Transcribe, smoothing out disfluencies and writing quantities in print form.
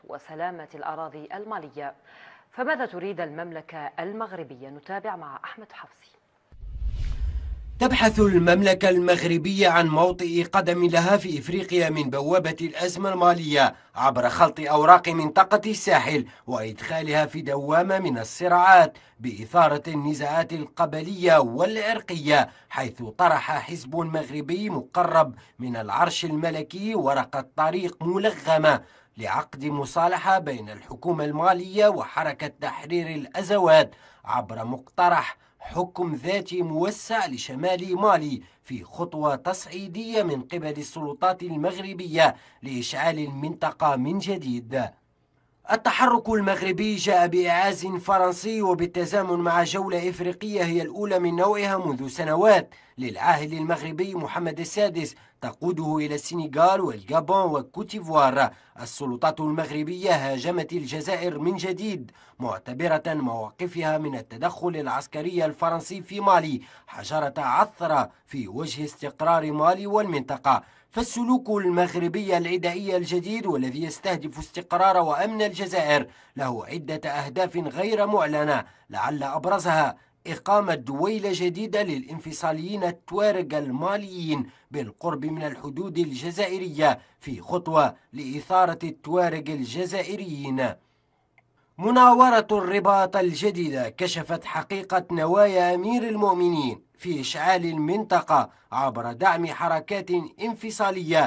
وسلامة الأراضي المالية. فماذا تريد المملكة المغربية؟ نتابع مع أحمد حفصي. تبحث المملكة المغربية عن موطئ قدم لها في إفريقيا من بوابة الأزمة المالية عبر خلط أوراق منطقة الساحل وإدخالها في دوامة من الصراعات بإثارة النزاعات القبلية والعرقية، حيث طرح حزب مغربي مقرب من العرش الملكي ورقة طريق ملغمة لعقد مصالحة بين الحكومة المالية وحركة تحرير الأزواد عبر مقترح حكم ذاتي موسع لشمال مالي، في خطوة تصعيدية من قبل السلطات المغربية لإشعال المنطقة من جديد. التحرك المغربي جاء بإعاز فرنسي وبالتزامن مع جولة إفريقية هي الأولى من نوعها منذ سنوات للعاهل المغربي محمد السادس تقوده إلى السنغال والغابون وكوتيفوار. السلطات المغربية هاجمت الجزائر من جديد، معتبرة مواقفها من التدخل العسكري الفرنسي في مالي حجرة عثرة في وجه استقرار مالي والمنطقة. فالسلوك المغربي العدائي الجديد والذي يستهدف استقرار وأمن الجزائر له عدة أهداف غير معلنة، لعل أبرزها إقامة دويلة جديدة للانفصاليين التوارق الماليين بالقرب من الحدود الجزائرية في خطوة لإثارة التوارق الجزائريين. مناورة الرباط الجديدة كشفت حقيقة نوايا أمير المؤمنين في إشعال المنطقة عبر دعم حركات انفصالية